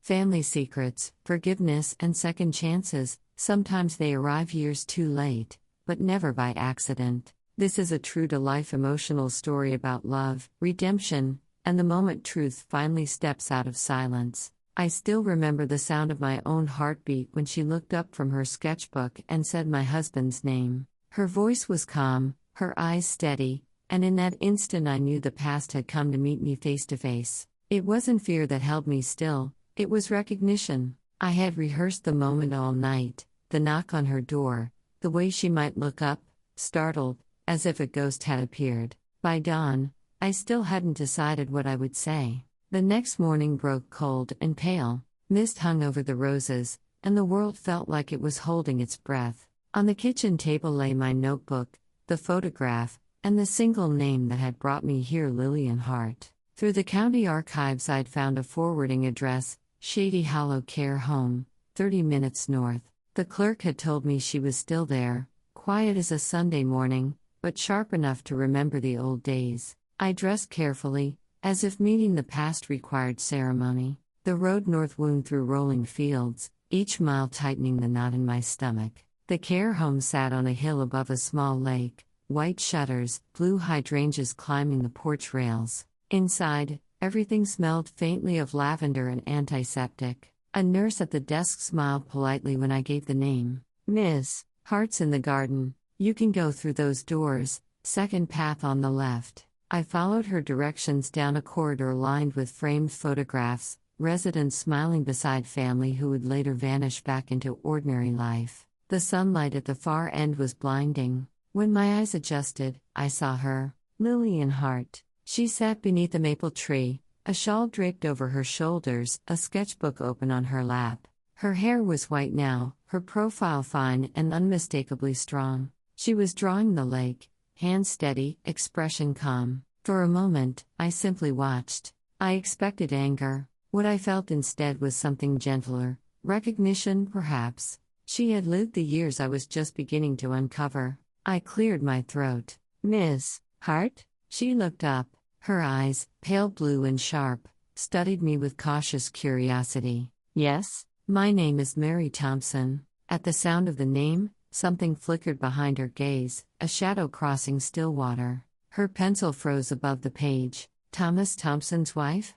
Family secrets, forgiveness, and second chances, sometimes they arrive years too late, but never by accident. This is a true-to-life emotional story about love, redemption, and the moment truth finally steps out of silence. I still remember the sound of my own heartbeat when she looked up from her sketchbook and said my husband's name. Her voice was calm, her eyes steady, and in that instant I knew the past had come to meet me face to face. It wasn't fear that held me still, it was recognition. I had rehearsed the moment all night, the knock on her door, the way she might look up, startled, as if a ghost had appeared. By dawn, I still hadn't decided what I would say. The next morning broke cold and pale. Mist hung over the roses, and the world felt like it was holding its breath. On the kitchen table lay my notebook, the photograph, and the single name that had brought me here, Lillian Hart. Through the county archives I'd found a forwarding address, Shady Hollow Care Home, 30 minutes north. The clerk had told me she was still there, quiet as a Sunday morning, but sharp enough to remember the old days. I dressed carefully, as if meeting the past required ceremony. The road north wound through rolling fields, each mile tightening the knot in my stomach. The care home sat on a hill above a small lake, white shutters, blue hydrangeas climbing the porch rails. Inside, everything smelled faintly of lavender and antiseptic. A nurse at the desk smiled politely when I gave the name. Ms. Hart's in the garden. You can go through those doors, second path on the left. I followed her directions down a corridor lined with framed photographs, residents smiling beside family who would later vanish back into ordinary life. The sunlight at the far end was blinding. When my eyes adjusted, I saw her, Lillian Hart. She sat beneath a maple tree, a shawl draped over her shoulders, a sketchbook open on her lap. Her hair was white now, her profile fine and unmistakably strong. She was drawing the lake, hand steady, expression calm. For a moment, I simply watched. I expected anger. What I felt instead was something gentler, recognition perhaps. She had lived the years I was just beginning to uncover. I cleared my throat. Ms. Hart? She looked up. Her eyes, pale blue and sharp, studied me with cautious curiosity. Yes? My name is Mary Thompson. At the sound of the name, something flickered behind her gaze, a shadow crossing still water. Her pencil froze above the page. Thomas Thompson's wife?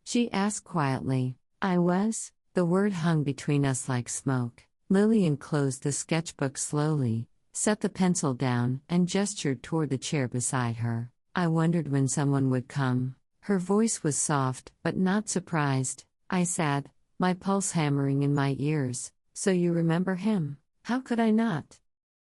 She asked quietly. I was. The word hung between us like smoke. Lillian closed the sketchbook slowly, set the pencil down, and gestured toward the chair beside her. I wondered when someone would come. Her voice was soft, but not surprised. I sat, my pulse hammering in my ears. So you remember him? How could I not?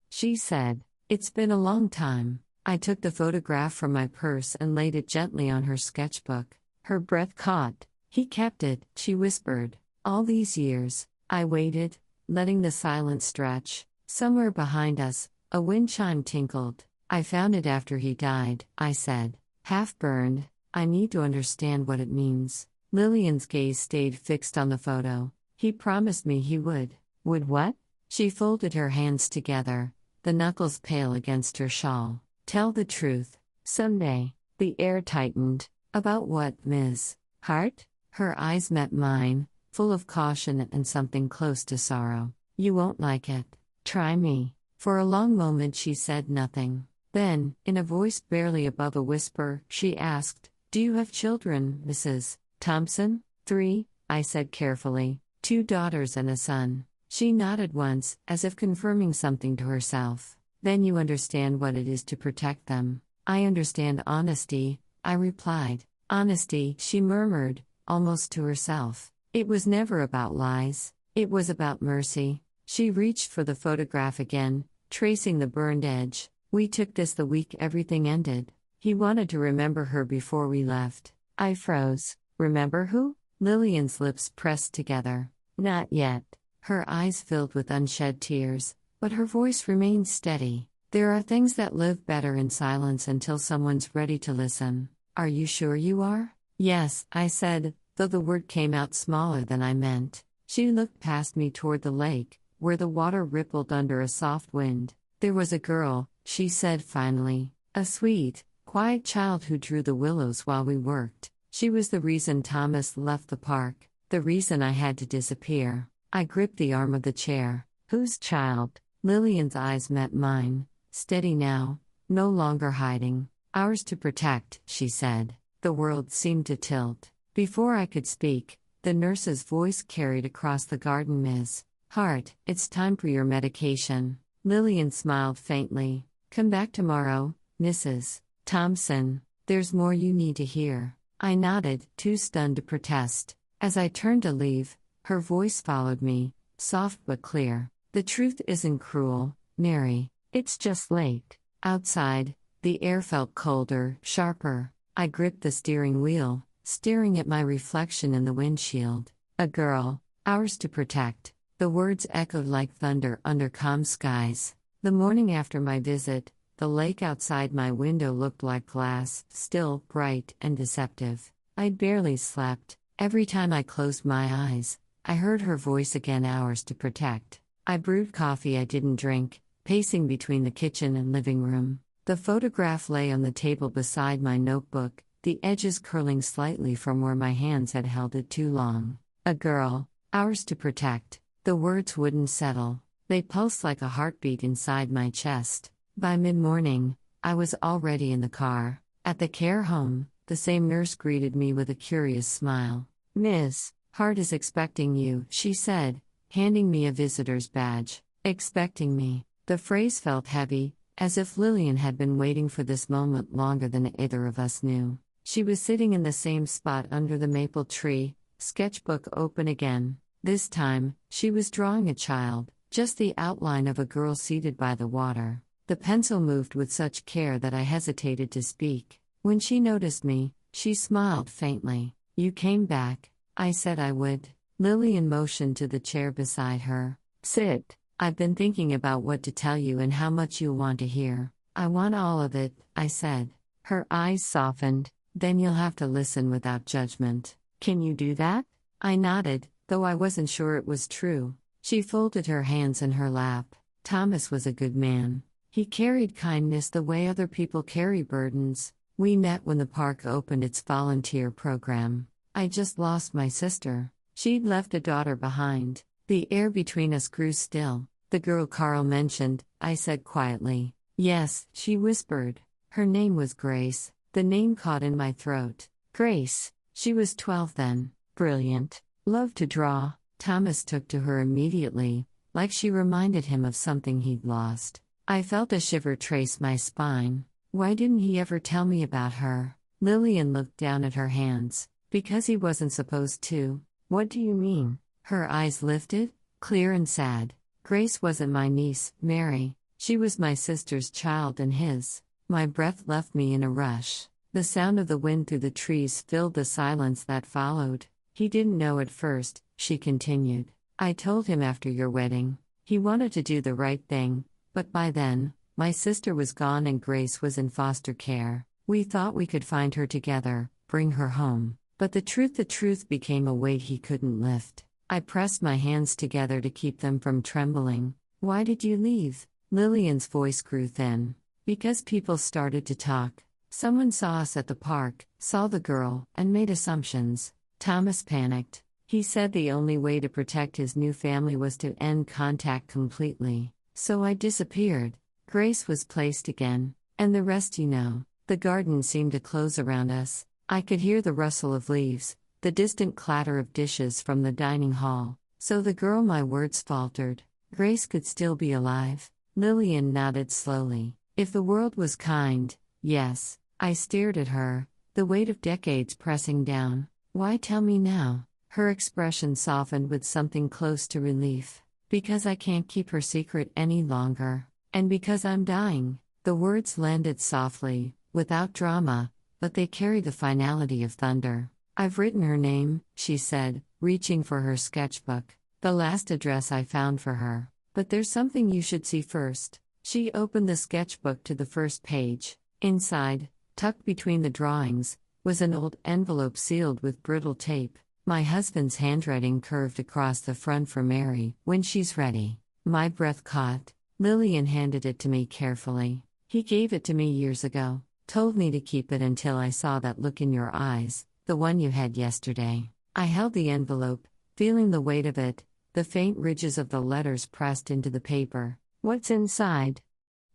She said, it's been a long time. I took the photograph from my purse and laid it gently on her sketchbook. Her breath caught. He kept it, she whispered. All these years. I waited, letting the silence stretch. Somewhere behind us, a wind chime tinkled. I found it after he died, I said. Half burned. I need to understand what it means. Lillian's gaze stayed fixed on the photo. He promised me he would. Would what? She folded her hands together, the knuckles pale against her shawl. Tell the truth. Someday. The air tightened. About what, Ms. Hart? Her eyes met mine, full of caution and something close to sorrow. You won't like it. Try me. For a long moment she said nothing. Then, in a voice barely above a whisper, she asked, do you have children, Mrs. Thompson? 3, I said carefully. 2 daughters and a son. She nodded once, as if confirming something to herself. Then you understand what it is to protect them. I understand honesty, I replied. Honesty, she murmured, almost to herself. It was never about lies. It was about mercy. She reached for the photograph again, tracing the burned edge. We took this the week everything ended. He wanted to remember her before we left. I froze. Remember who? Lillian's lips pressed together. Not yet. Her eyes filled with unshed tears, but her voice remained steady. There are things that live better in silence until someone's ready to listen. Are you sure you are? Yes, I said, though the word came out smaller than I meant. She looked past me toward the lake, where the water rippled under a soft wind. There was a girl, she said finally. A sweet, quiet child who drew the willows while we worked. She was the reason Thomas left the park. The reason I had to disappear. I gripped the arm of the chair. Whose child? Lillian's eyes met mine, steady now, no longer hiding. Ours to protect, she said. The world seemed to tilt. Before I could speak, the nurse's voice carried across the garden. Ms. Hart, it's time for your medication. Lillian smiled faintly. Come back tomorrow, Mrs. Thompson. There's more you need to hear. I nodded, too stunned to protest. As I turned to leave, her voice followed me, soft but clear. The truth isn't cruel, Mary. It's just late. Outside, the air felt colder, sharper. I gripped the steering wheel, staring at my reflection in the windshield. A girl, ours to protect. The words echoed like thunder under calm skies. The morning after my visit, the lake outside my window looked like glass, still, bright, and deceptive. I'd barely slept. Every time I closed my eyes, I heard her voice again. Ours to protect. I brewed coffee I didn't drink, pacing between the kitchen and living room. The photograph lay on the table beside my notebook, the edges curling slightly from where my hands had held it too long. A girl, ours to protect. The words wouldn't settle. They pulsed like a heartbeat inside my chest. By mid-morning, I was already in the car. At the care home, the same nurse greeted me with a curious smile. Ms. Hart is expecting you, she said, handing me a visitor's badge. Expecting me. The phrase felt heavy, as if Lillian had been waiting for this moment longer than either of us knew. She was sitting in the same spot under the maple tree, sketchbook open again. This time, she was drawing a child, just the outline of a girl seated by the water. The pencil moved with such care that I hesitated to speak. When she noticed me, she smiled faintly. You came back. I said I would. Lillian motioned to the chair beside her. Sit. I've been thinking about what to tell you and how much you'll want to hear. I want all of it, I said. Her eyes softened. Then you'll have to listen without judgment. Can you do that? I nodded, though I wasn't sure it was true. She folded her hands in her lap. Thomas was a good man. He carried kindness the way other people carry burdens. We met when the park opened its volunteer program. I just lost my sister. She'd left a daughter behind. The air between us grew still. The girl Carl mentioned, I said quietly. Yes, she whispered. Her name was Grace. The name caught in my throat. Grace. She was 12 then. Brilliant. Loved to draw. Thomas took to her immediately, like she reminded him of something he'd lost. I felt a shiver trace my spine. Why didn't he ever tell me about her? Lillian looked down at her hands. Because he wasn't supposed to. What do you mean? Her eyes lifted, clear and sad. Grace wasn't my niece, Mary. She was my sister's child and his. My breath left me in a rush. The sound of the wind through the trees filled the silence that followed. He didn't know at first, she continued. I told him after your wedding. He wanted to do the right thing, but by then, my sister was gone and Grace was in foster care. We thought we could find her together, bring her home. But the truth became a weight he couldn't lift. I pressed my hands together to keep them from trembling. Why did you leave? Lillian's voice grew thin. Because people started to talk. Someone saw us at the park, saw the girl, and made assumptions. Thomas panicked. He said the only way to protect his new family was to end contact completely. So I disappeared. Grace was placed again. And the rest you know. The garden seemed to close around us. I could hear the rustle of leaves, the distant clatter of dishes from the dining hall. So the girl, my words faltered. Grace could still be alive. Lillian nodded slowly. If the world was kind, yes. I stared at her, the weight of decades pressing down. Why tell me now? Her expression softened with something close to relief. Because I can't keep her secret any longer. And because I'm dying. The words landed softly, without drama, but they carry the finality of thunder. I've written her name, she said, reaching for her sketchbook. The last address I found for her. But there's something you should see first. She opened the sketchbook to the first page. Inside, tucked between the drawings, was an old envelope sealed with brittle tape. My husband's handwriting curved across the front for Mary, when she's ready. My breath caught. Lillian handed it to me carefully. He gave it to me years ago. Told me to keep it until I saw that look in your eyes, the one you had yesterday. I held the envelope, feeling the weight of it, the faint ridges of the letters pressed into the paper. "What's inside?"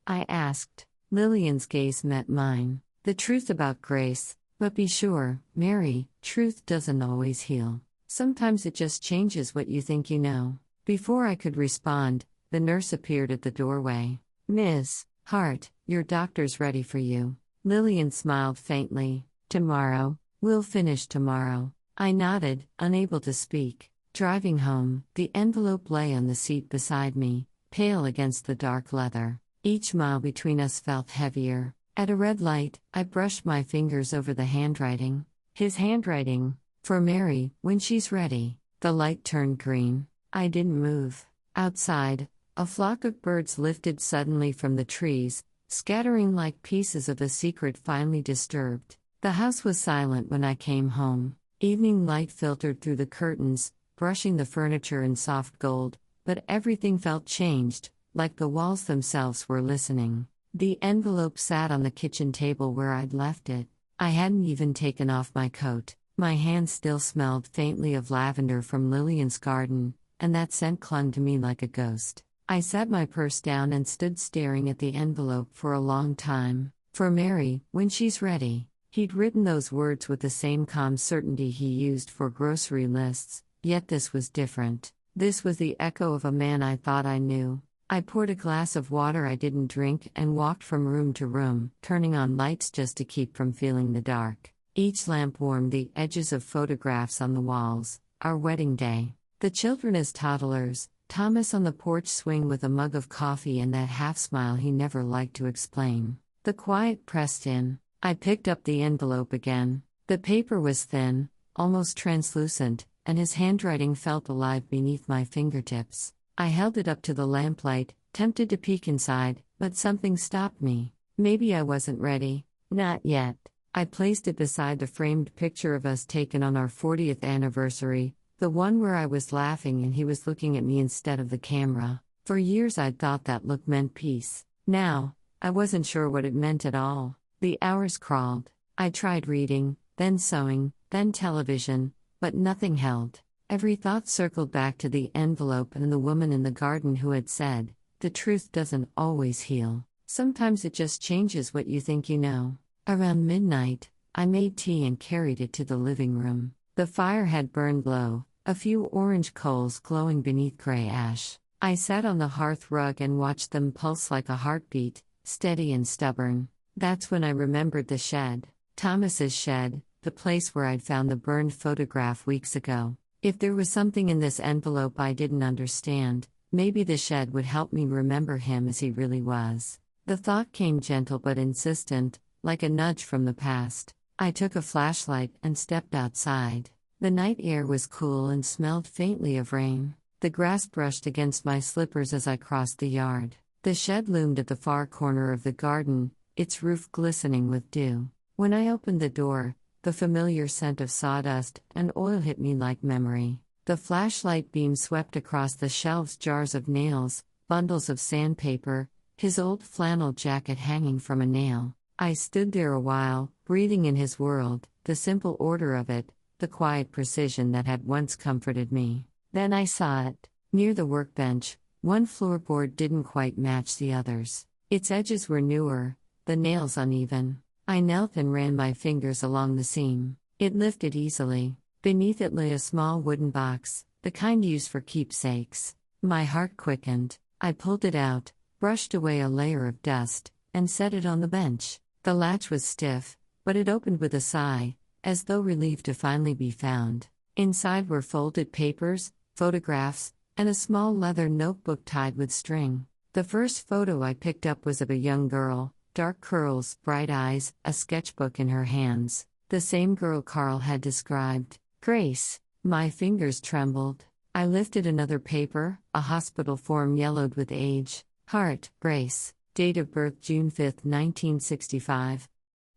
I asked. Lillian's gaze met mine. "The truth about Grace. But be sure, Mary, truth doesn't always heal. Sometimes it just changes what you think you know." Before I could respond, the nurse appeared at the doorway. "Ms. Hart, your doctor's ready for you." Lillian smiled faintly. "Tomorrow? We'll finish tomorrow." I nodded, unable to speak. Driving home, the envelope lay on the seat beside me, pale against the dark leather. Each mile between us felt heavier. At a red light, I brushed my fingers over the handwriting. His handwriting. "For Mary, when she's ready." The light turned green. I didn't move. Outside, a flock of birds lifted suddenly from the trees, scattering like pieces of a secret finely disturbed. The house was silent when I came home. Evening light filtered through the curtains, brushing the furniture in soft gold, but everything felt changed, like the walls themselves were listening. The envelope sat on the kitchen table where I'd left it. I hadn't even taken off my coat. My hands still smelled faintly of lavender from Lillian's garden, and that scent clung to me like a ghost. I set my purse down and stood staring at the envelope for a long time. "For Mary, when she's ready." He'd written those words with the same calm certainty he used for grocery lists, yet this was different. This was the echo of a man I thought I knew. I poured a glass of water I didn't drink and walked from room to room, turning on lights just to keep from feeling the dark. Each lamp warmed the edges of photographs on the walls. Our wedding day. The children as toddlers, Thomas on the porch swing with a mug of coffee and that half-smile he never liked to explain. The quiet pressed in. I picked up the envelope again. The paper was thin, almost translucent, and his handwriting felt alive beneath my fingertips. I held it up to the lamplight, tempted to peek inside, but something stopped me. Maybe I wasn't ready. Not yet. I placed it beside the framed picture of us taken on our 40th anniversary, the one where I was laughing and he was looking at me instead of the camera. For years I'd thought that look meant peace. Now, I wasn't sure what it meant at all. The hours crawled. I tried reading, then sewing, then television, but nothing held. Every thought circled back to the envelope and the woman in the garden who had said, "The truth doesn't always heal. Sometimes it just changes what you think you know." Around midnight, I made tea and carried it to the living room. The fire had burned low, a few orange coals glowing beneath gray ash. I sat on the hearth rug and watched them pulse like a heartbeat, steady and stubborn. That's when I remembered the shed. Thomas's shed, the place where I'd found the burned photograph weeks ago. If there was something in this envelope I didn't understand, maybe the shed would help me remember him as he really was. The thought came gentle but insistent, like a nudge from the past. I took a flashlight and stepped outside. The night air was cool and smelled faintly of rain. The grass brushed against my slippers as I crossed the yard. The shed loomed at the far corner of the garden, its roof glistening with dew. When I opened the door, the familiar scent of sawdust and oil hit me like memory. The flashlight beam swept across the shelves, jars of nails, bundles of sandpaper, his old flannel jacket hanging from a nail. I stood there a while, breathing in his world, the simple order of it, the quiet precision that had once comforted me. Then I saw it. Near the workbench, one floorboard didn't quite match the others. Its edges were newer, the nails uneven. I knelt and ran my fingers along the seam. It lifted easily. Beneath it lay a small wooden box, the kind used for keepsakes. My heart quickened. I pulled it out, brushed away a layer of dust, and set it on the bench. The latch was stiff, but it opened with a sigh, as though relieved to finally be found. Inside were folded papers, photographs, and a small leather notebook tied with string. The first photo I picked up was of a young girl, dark curls, bright eyes, a sketchbook in her hands. The same girl Carl had described. Grace. My fingers trembled. I lifted another paper, a hospital form yellowed with age. Hart, Grace. Date of birth June 5, 1965.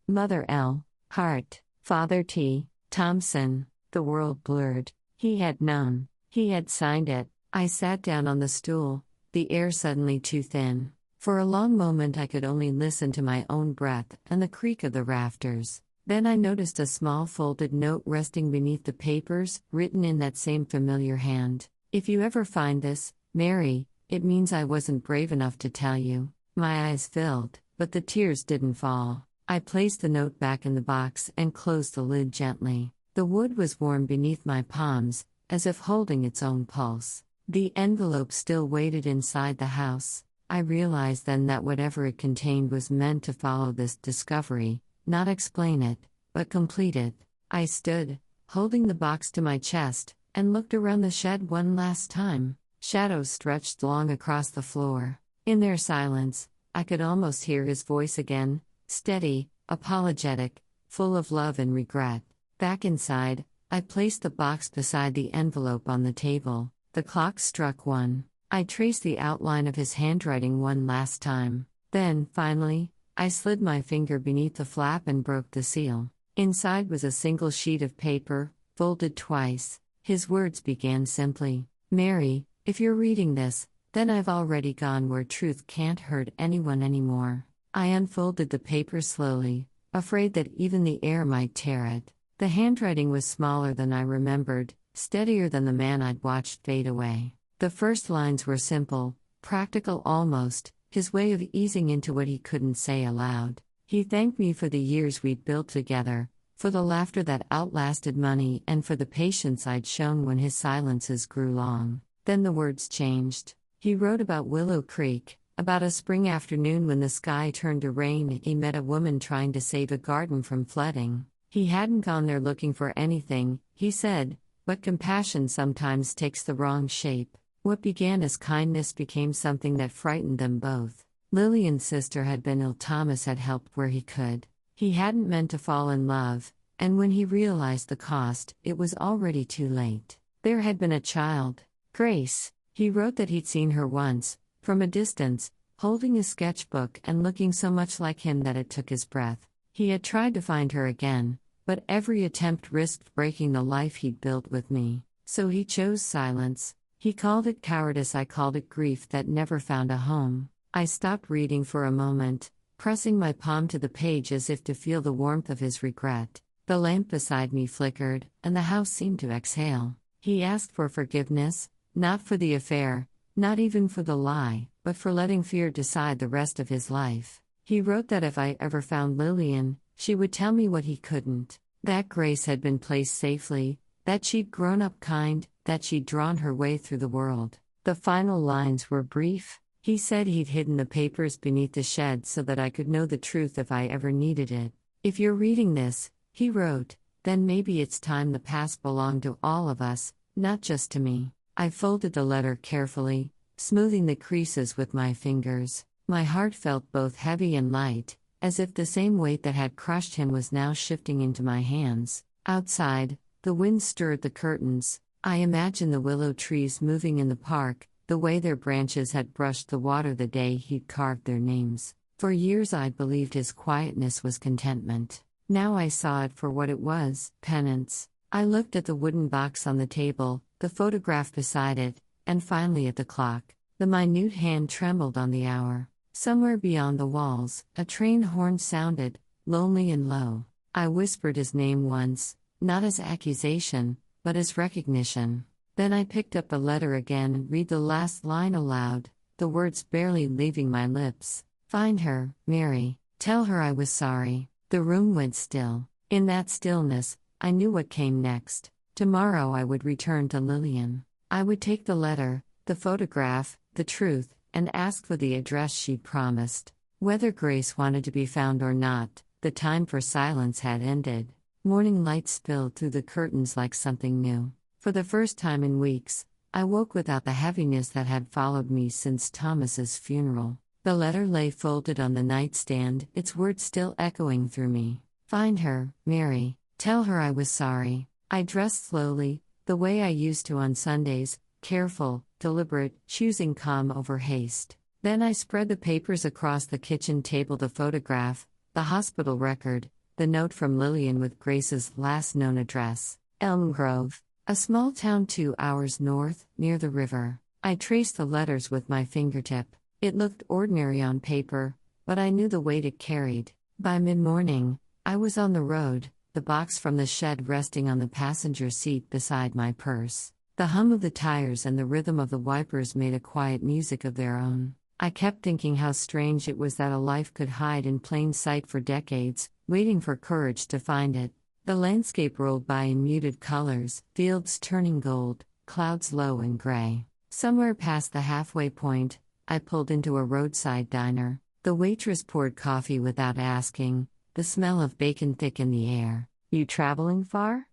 Mother L. Hart. Father T. Thompson. The world blurred. He had known. He had signed it. I sat down on the stool, the air suddenly too thin. For a long moment I could only listen to my own breath and the creak of the rafters. Then I noticed a small folded note resting beneath the papers, written in that same familiar hand. "If you ever find this, Mary, it means I wasn't brave enough to tell you." My eyes filled, but the tears didn't fall. I placed the note back in the box and closed the lid gently. The wood was warm beneath my palms, as if holding its own pulse. The envelope still waited inside the house. I realized then that whatever it contained was meant to follow this discovery, not explain it, but complete it. I stood, holding the box to my chest, and looked around the shed one last time. Shadows stretched long across the floor. In their silence, I could almost hear his voice again, steady, apologetic, full of love and regret. Back inside, I placed the box beside the envelope on the table. The clock struck 1. I traced the outline of his handwriting one last time. Then, finally, I slid my finger beneath the flap and broke the seal. Inside was a single sheet of paper, folded twice. His words began simply, "Mary, if you're reading this, then I've already gone where truth can't hurt anyone anymore." I unfolded the paper slowly, afraid that even the air might tear it. The handwriting was smaller than I remembered, steadier than the man I'd watched fade away. The first lines were simple, practical almost, his way of easing into what he couldn't say aloud. He thanked me for the years we'd built together, for the laughter that outlasted money, and for the patience I'd shown when his silences grew long. Then the words changed. He wrote about Willow Creek, about a spring afternoon when the sky turned to rain and he met a woman trying to save a garden from flooding. He hadn't gone there looking for anything, he said, but compassion sometimes takes the wrong shape. What began as kindness became something that frightened them both. Lillian's sister had been ill. Thomas had helped where he could. He hadn't meant to fall in love, and when he realized the cost, it was already too late. There had been a child, Grace. He wrote that he'd seen her once, from a distance, holding a sketchbook and looking so much like him that it took his breath. He had tried to find her again, but every attempt risked breaking the life he'd built with me. So he chose silence. He called it cowardice, I called it grief that never found a home. I stopped reading for a moment, pressing my palm to the page as if to feel the warmth of his regret. The lamp beside me flickered, and the house seemed to exhale. He asked for forgiveness, not for the affair, not even for the lie, but for letting fear decide the rest of his life. He wrote that if I ever found Lillian, she would tell me what he couldn't. That Grace had been placed safely, that she'd grown up kind, that she'd drawn her way through the world. The final lines were brief. He said he'd hidden the papers beneath the shed so that I could know the truth if I ever needed it. "If you're reading this," he wrote, "then maybe it's time the past belonged to all of us, not just to me." I folded the letter carefully, smoothing the creases with my fingers. My heart felt both heavy and light, as if the same weight that had crushed him was now shifting into my hands. Outside, the wind stirred the curtains. I imagined the willow trees moving in the park, the way their branches had brushed the water the day he'd carved their names. For years I'd believed his quietness was contentment. Now I saw it for what it was, penance. I looked at the wooden box on the table, the photograph beside it, and finally at the clock. The minute hand trembled on the hour. Somewhere beyond the walls, a train horn sounded, lonely and low. I whispered his name once, not as accusation, but as recognition. Then I picked up the letter again and read the last line aloud, the words barely leaving my lips. "Find her, Mary. Tell her I was sorry." The room went still. In that stillness, I knew what came next. Tomorrow I would return to Lillian. I would take the letter, the photograph, the truth, and ask for the address she'd promised. Whether Grace wanted to be found or not, the time for silence had ended. Morning light spilled through the curtains like something new. For the first time in weeks, I woke without the heaviness that had followed me since Thomas's funeral. The letter lay folded on the nightstand, its words still echoing through me. "Find her, Mary. Tell her I was sorry." I dressed slowly, the way I used to on Sundays, careful, deliberate, choosing calm over haste. Then I spread the papers across the kitchen table, the photograph, the hospital record, the note from Lillian with Grace's last known address, Elm Grove, a small town 2 hours north, near the river. I traced the letters with my fingertip. It looked ordinary on paper, but I knew the weight it carried. By mid-morning, I was on the road, the box from the shed resting on the passenger seat beside my purse. The hum of the tires and the rhythm of the wipers made a quiet music of their own. I kept thinking how strange it was that a life could hide in plain sight for decades, waiting for courage to find it. The landscape rolled by in muted colors, fields turning gold, clouds low and gray. Somewhere past the halfway point, I pulled into a roadside diner. The waitress poured coffee without asking, the smell of bacon thick in the air. "You traveling far?"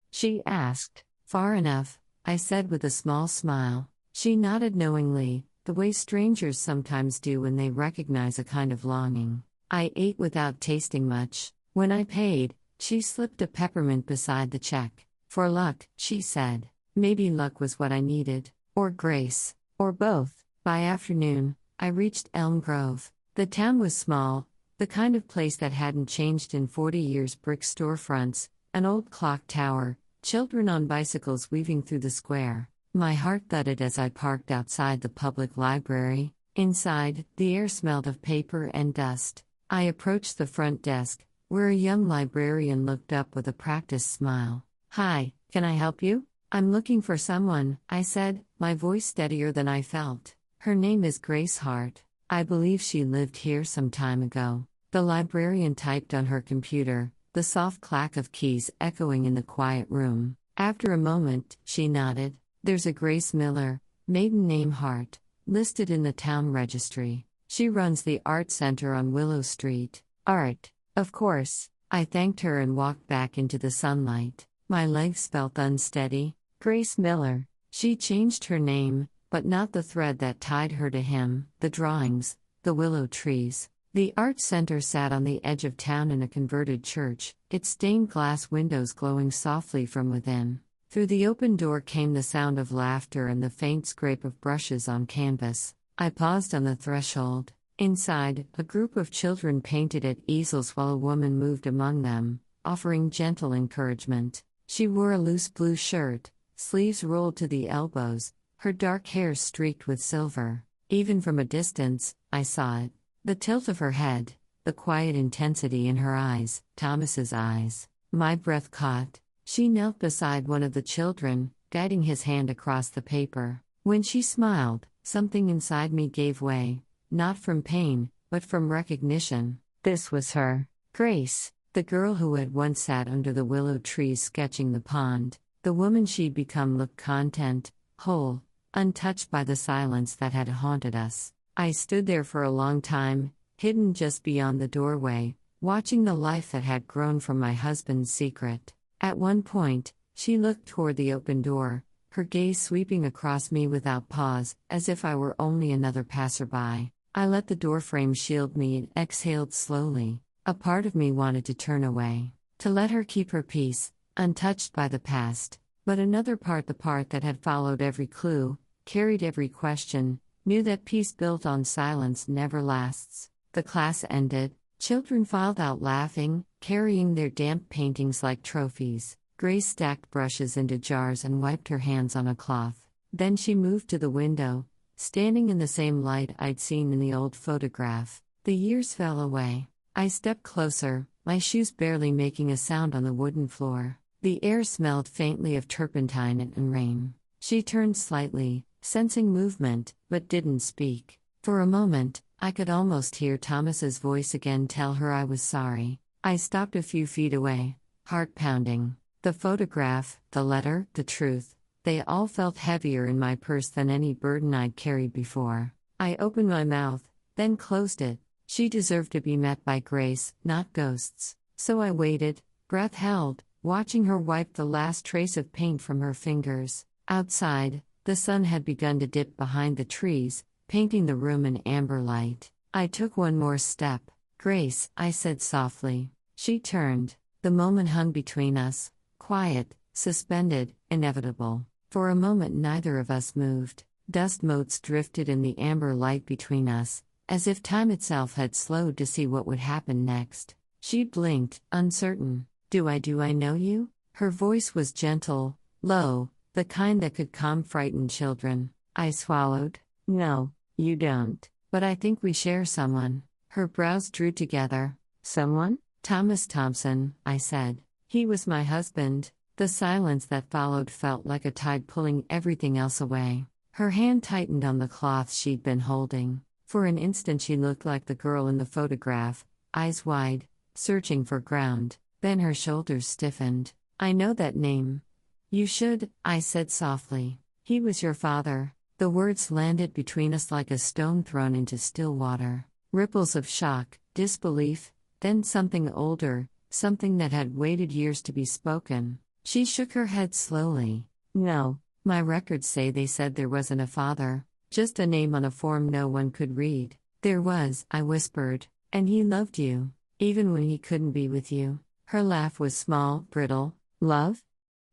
she asked. "Far enough," I said with a small smile. She nodded knowingly, the way strangers sometimes do when they recognize a kind of longing. I ate without tasting much. When I paid, she slipped a peppermint beside the check. "For luck," she said. Maybe luck was what I needed. Or grace. Or both. By afternoon, I reached Elm Grove. The town was small, the kind of place that hadn't changed in 40 years. Brick storefronts, an old clock tower, children on bicycles weaving through the square. My heart thudded as I parked outside the public library. Inside, the air smelled of paper and dust. I approached the front desk, where a young librarian looked up with a practiced smile. "Hi, can I help you?" "I'm looking for someone," I said, my voice steadier than I felt. "Her name is Grace Hart. I believe she lived here some time ago." The librarian typed on her computer, the soft clack of keys echoing in the quiet room. After a moment, she nodded. "There's a Grace Miller, maiden name Hart, listed in the town registry. She runs the art center on Willow Street." "Art, of course." I thanked her and walked back into the sunlight. My legs felt unsteady. Grace Miller. She changed her name, but not the thread that tied her to him: the drawings, the willow trees. The art center sat on the edge of town in a converted church, its stained glass windows glowing softly from within. Through the open door came the sound of laughter and the faint scrape of brushes on canvas. I paused on the threshold. Inside, a group of children painted at easels while a woman moved among them, offering gentle encouragement. She wore a loose blue shirt, sleeves rolled to the elbows, her dark hair streaked with silver. Even from a distance, I saw it. The tilt of her head, the quiet intensity in her eyes, Thomas's eyes. My breath caught. She knelt beside one of the children, guiding his hand across the paper. When she smiled, something inside me gave way, not from pain, but from recognition. This was her. Grace, the girl who had once sat under the willow trees sketching the pond. The woman she'd become looked content, whole, untouched by the silence that had haunted us. I stood there for a long time, hidden just beyond the doorway, watching the life that had grown from my husband's secret. At one point, she looked toward the open door, her gaze sweeping across me without pause, as if I were only another passerby. I let the doorframe shield me and exhaled slowly. A part of me wanted to turn away, to let her keep her peace, untouched by the past. But another part, the part that had followed every clue, carried every question, knew that peace built on silence never lasts. The class ended. Children filed out laughing, carrying their damp paintings like trophies. Grace stacked brushes into jars and wiped her hands on a cloth. Then she moved to the window, standing in the same light I'd seen in the old photograph. The years fell away. I stepped closer, my shoes barely making a sound on the wooden floor. The air smelled faintly of turpentine and rain. She turned slightly, sensing movement, but didn't speak. For a moment, I could almost hear Thomas's voice again tell her I was sorry. I stopped a few feet away, heart pounding. The photograph, the letter, the truth, they all felt heavier in my purse than any burden I'd carried before. I opened my mouth, then closed it. She deserved to be met by grace, not ghosts. So I waited, breath held, watching her wipe the last trace of paint from her fingers. Outside, the sun had begun to dip behind the trees, painting the room in amber light. I took one more step. "Grace," I said softly. She turned. The moment hung between us, quiet, suspended, inevitable. For a moment neither of us moved. Dust motes drifted in the amber light between us, as if time itself had slowed to see what would happen next. She blinked, uncertain. Do I know you?" Her voice was gentle, low, the kind that could calm frightened children. I swallowed. "No, you don't. But I think we share someone." Her brows drew together. "Someone?" Thomas Thompson, I said. He was my husband. The silence that followed felt like a tide pulling everything else away. Her hand tightened on the cloth she'd been holding. For an instant she looked like the girl in the photograph, eyes wide, searching for ground. Then her shoulders stiffened. I know that name. You should, I said softly. He was your father. The words landed between us like a stone thrown into still water. Ripples of shock, disbelief, then something older, something that had waited years to be spoken. She shook her head slowly. No, my records say they said there wasn't a father, just a name on a form no one could read. There was, I whispered, and he loved you, even when he couldn't be with you. Her laugh was small, brittle. Love?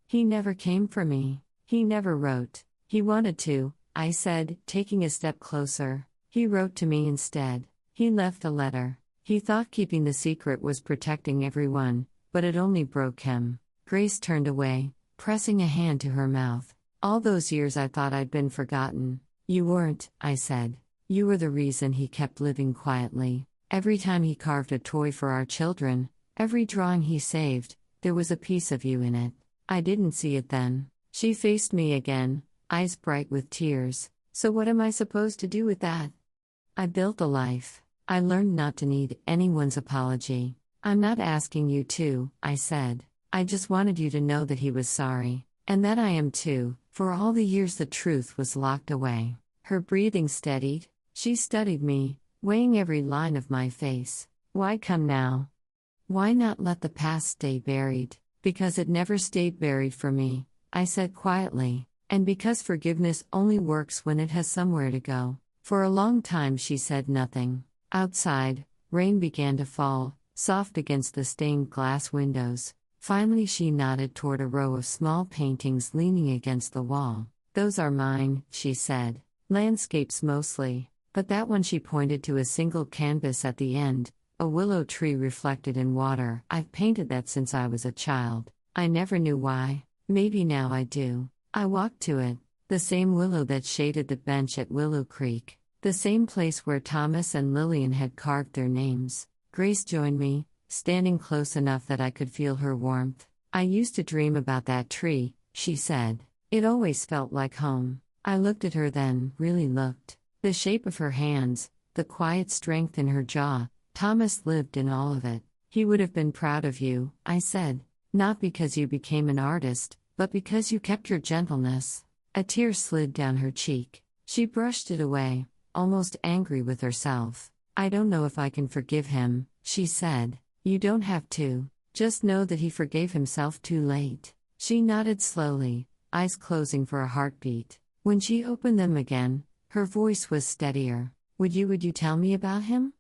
He never came for me. He never wrote. He wanted to, I said, taking a step closer. He wrote to me instead. He left a letter. He thought keeping the secret was protecting everyone, but it only broke him. Grace turned away, pressing a hand to her mouth. All those years I thought I'd been forgotten. You weren't, I said. You were the reason he kept living quietly. Every time he carved a toy for our children, every drawing he saved, there was a piece of you in it. I didn't see it then. She faced me again, eyes bright with tears. So what am I supposed to do with that? I built a life. I learned not to need anyone's apology. I'm not asking you to, I said. I just wanted you to know that he was sorry. And that I am too. For all the years the truth was locked away. Her breathing steadied. She studied me, weighing every line of my face. Why come now? Why not let the past stay buried? Because it never stayed buried for me, I said quietly. And because forgiveness only works when it has somewhere to go. For a long time she said nothing. Outside, rain began to fall, soft against the stained glass windows. Finally she nodded toward a row of small paintings leaning against the wall. Those are mine, she said. Landscapes mostly. But that one, she pointed to a single canvas at the end, a willow tree reflected in water. I've painted that since I was a child. I never knew why. Maybe now I do. I walked to it. The same willow that shaded the bench at Willow Creek. The same place where Thomas and Lillian had carved their names. Grace joined me, standing close enough that I could feel her warmth. I used to dream about that tree, she said. It always felt like home. I looked at her then, really looked. The shape of her hands, the quiet strength in her jaw. Thomas lived in all of it. He would have been proud of you, I said. Not because you became an artist, but because you kept your gentleness. A tear slid down her cheek. She brushed it away, almost angry with herself. I don't know if I can forgive him, she said. You don't have to. Just know that he forgave himself too late. She nodded slowly, eyes closing for a heartbeat. When she opened them again, her voice was steadier. Would you tell me about him?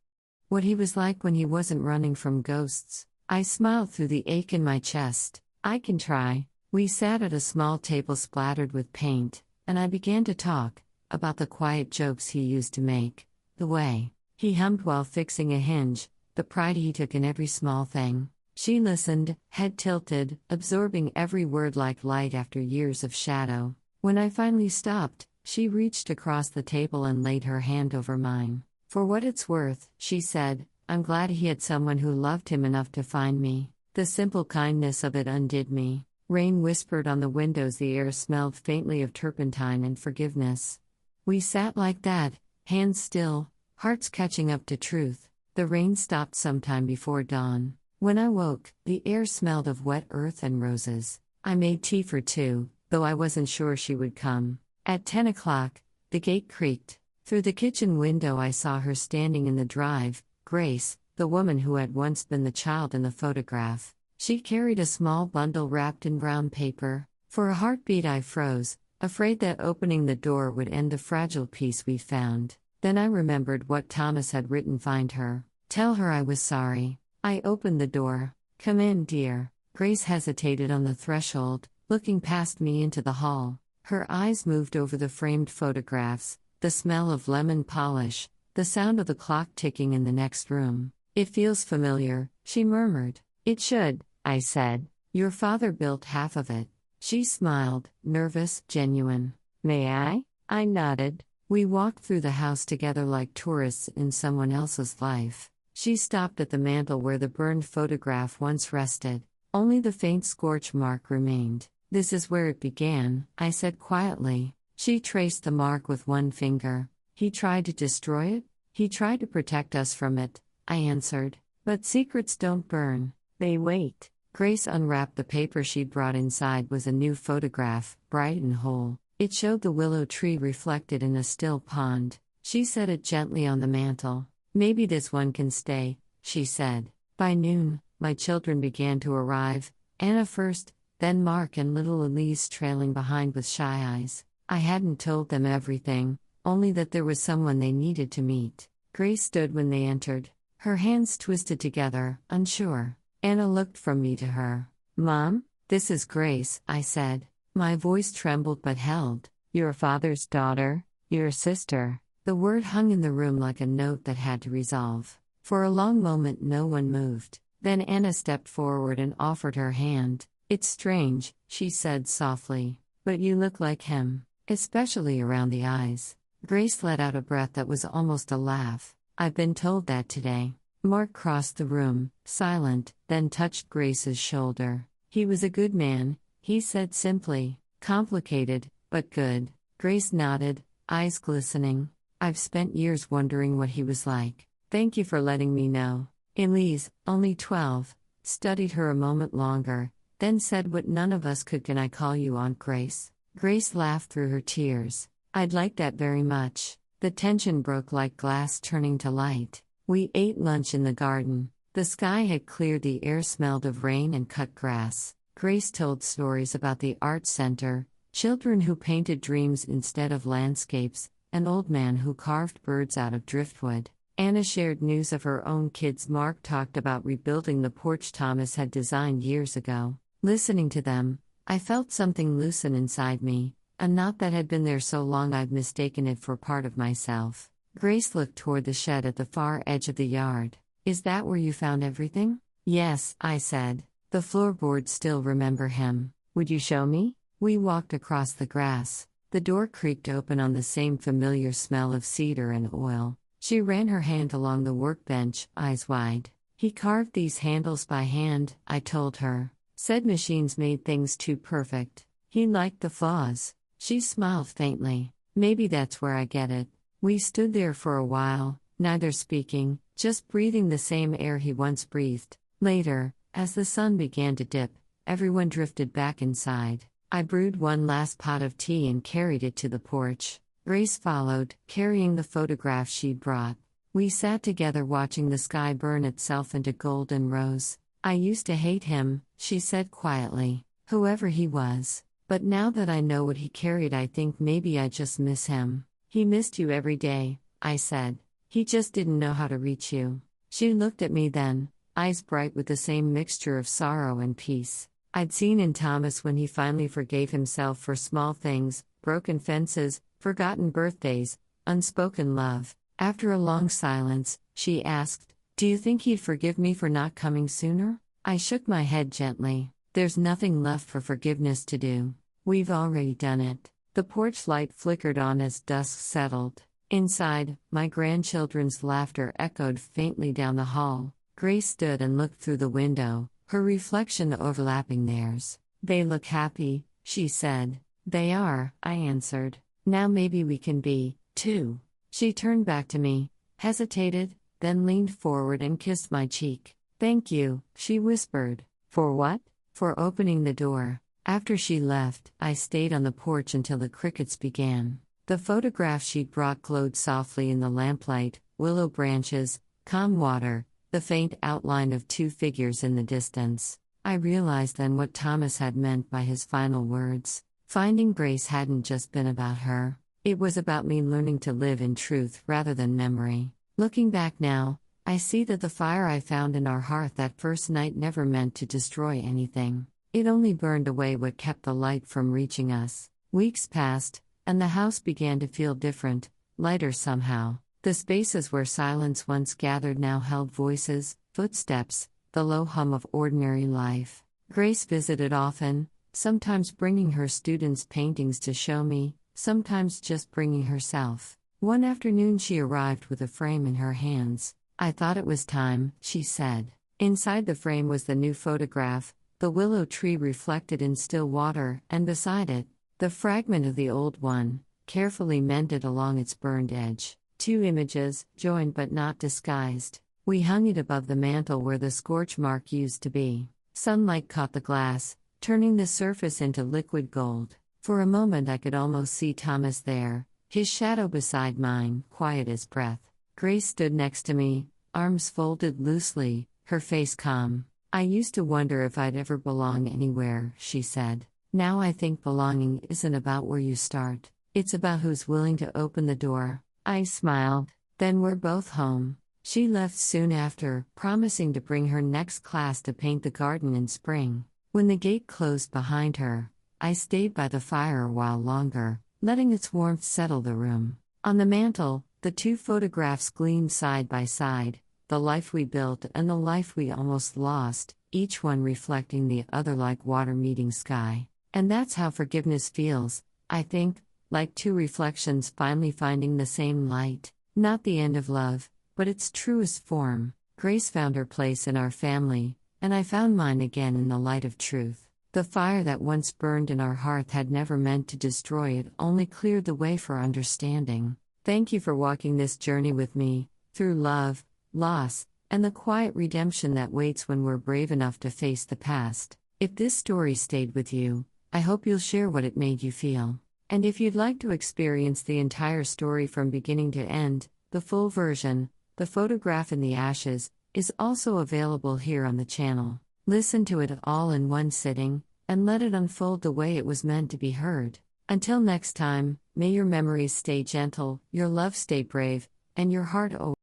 What he was like when he wasn't running from ghosts? I smiled through the ache in my chest. I can try. We sat at a small table splattered with paint, and I began to talk about the quiet jokes he used to make, the way he hummed while fixing a hinge, the pride he took in every small thing. She listened, head tilted, absorbing every word like light after years of shadow. When I finally stopped, she reached across the table and laid her hand over mine. For what it's worth, she said, I'm glad he had someone who loved him enough to find me. The simple kindness of it undid me. Rain whispered on the windows, the air smelled faintly of turpentine and forgiveness. We sat like that, hands still, hearts catching up to truth. The rain stopped sometime before dawn. When I woke, the air smelled of wet earth and roses. I made tea for two, though I wasn't sure she would come. At 10 o'clock, the gate creaked. Through the kitchen window I saw her standing in the drive, Grace, the woman who had once been the child in the photograph. She carried a small bundle wrapped in brown paper. For a heartbeat I froze, afraid that opening the door would end the fragile peace we found. Then I remembered what Thomas had written. Find her. Tell her I was sorry. I opened the door. Come in, dear. Grace hesitated on the threshold, looking past me into the hall. Her eyes moved over the framed photographs, the smell of lemon polish, the sound of the clock ticking in the next room. It feels familiar, she murmured. It should, I said. Your father built half of it. She smiled, nervous, genuine. May I? I nodded. We walked through the house together like tourists in someone else's life. She stopped at the mantel where the burned photograph once rested. Only the faint scorch mark remained. "This is where it began," I said quietly. She traced the mark with one finger. "He tried to destroy it? He tried to protect us from it," I answered. "But secrets don't burn. They wait." Grace unwrapped the paper she'd brought. Inside was a new photograph, bright and whole. It showed the willow tree reflected in a still pond. She set it gently on the mantel. "Maybe this one can stay," she said. By noon, my children began to arrive, Anna first, then Mark and little Elise trailing behind with shy eyes. I hadn't told them everything, only that there was someone they needed to meet. Grace stood when they entered, her hands twisted together, unsure. Anna looked from me to her. "Mom, this is Grace," I said. My voice trembled but held. "Your father's daughter, your sister." The word hung in the room like a note that had to resolve. For a long moment no one moved. Then Anna stepped forward and offered her hand. "It's strange," she said softly, "but you look like him, especially around the eyes." Grace let out a breath that was almost a laugh. "I've been told that today." Mark crossed the room, silent, then touched Grace's shoulder. "He was a good man," he said simply. "Complicated, but good." Grace nodded, eyes glistening. "I've spent years wondering what he was like. Thank you for letting me know." Elise, only 12, studied her a moment longer, then said what none of us could. "Can I call you Aunt Grace?" Grace laughed through her tears. "I'd like that very much." The tension broke like glass turning to light. We ate lunch in the garden. The sky had cleared, the air smelled of rain and cut grass. Grace told stories about the art center, children who painted dreams instead of landscapes, an old man who carved birds out of driftwood. Anna shared news of her own kids. Mark talked about rebuilding the porch Thomas had designed years ago. Listening to them, I felt something loosen inside me, a knot that had been there so long I'd mistaken it for part of myself. Grace looked toward the shed at the far edge of the yard. "Is that where you found everything?" "Yes," I said. "The floorboards still remember him." "Would you show me?" We walked across the grass. The door creaked open on the same familiar smell of cedar and oil. She ran her hand along the workbench, eyes wide. "He carved these handles by hand," I told her. "Said machines made things too perfect. He liked the flaws." She smiled faintly. "Maybe that's where I get it." We stood there for a while, neither speaking, just breathing the same air he once breathed. Later, as the sun began to dip, everyone drifted back inside. I brewed one last pot of tea and carried it to the porch. Grace followed, carrying the photograph she'd brought. We sat together watching the sky burn itself into gold and rose. "I used to hate him," she said quietly, "whoever he was. But now that I know what he carried, I think maybe I just miss him." "He missed you every day," I said. "He just didn't know how to reach you." She looked at me then, eyes bright with the same mixture of sorrow and peace I'd seen in Thomas when he finally forgave himself for small things, broken fences, forgotten birthdays, unspoken love. After a long silence, she asked, "Do you think he'd forgive me for not coming sooner?" I shook my head gently. "There's nothing left for forgiveness to do. We've already done it." The porch light flickered on as dusk settled. Inside, my grandchildren's laughter echoed faintly down the hall. Grace stood and looked through the window, her reflection overlapping theirs. "They look happy," she said. "They are," I answered. "Now maybe we can be, too." She turned back to me, hesitated, then leaned forward and kissed my cheek. "Thank you," she whispered. "For what?" "For opening the door." After she left, I stayed on the porch until the crickets began. The photograph she'd brought glowed softly in the lamplight, willow branches, calm water, the faint outline of two figures in the distance. I realized then what Thomas had meant by his final words. Finding Grace hadn't just been about her. It was about me learning to live in truth rather than memory. Looking back now, I see that the fire I found in our hearth that first night never meant to destroy anything. It only burned away what kept the light from reaching us. Weeks passed, and the house began to feel different, lighter somehow. The spaces where silence once gathered now held voices, footsteps, the low hum of ordinary life. Grace visited often, sometimes bringing her students' paintings to show me, sometimes just bringing herself. One afternoon she arrived with a frame in her hands. I thought it was time, she said. Inside the frame was the new photograph, the willow tree reflected in still water, and beside it, the fragment of the old one, carefully mended along its burned edge. 2 images, joined but not disguised. We hung it above the mantel where the scorch mark used to be. Sunlight caught the glass, turning the surface into liquid gold. For a moment I could almost see Thomas there, his shadow beside mine, quiet as breath. Grace stood next to me, arms folded loosely, her face calm. I used to wonder if I'd ever belong anywhere, she said. Now I think belonging isn't about where you start. It's about who's willing to open the door. I smiled. Then we're both home. She left soon after, promising to bring her next class to paint the garden in spring. When the gate closed behind her, I stayed by the fire a while longer, letting its warmth settle the room. On the mantel, the 2 photographs gleamed side by side, the life we built and the life we almost lost, each one reflecting the other like water meeting sky. And that's how forgiveness feels, I think, like 2 reflections finally finding the same light. Not the end of love, but its truest form. Grace found her place in our family, and I found mine again in the light of truth. The fire that once burned in our hearth had never meant to destroy it, only cleared the way for understanding. Thank you for walking this journey with me, through love, loss, and the quiet redemption that waits when we're brave enough to face the past. If this story stayed with you, I hope you'll share what it made you feel. And if you'd like to experience the entire story from beginning to end, the full version, The Photograph in the Ashes, is also available here on the channel. Listen to it all in one sitting, and let it unfold the way it was meant to be heard. Until next time, may your memories stay gentle, your love stay brave, and your heart always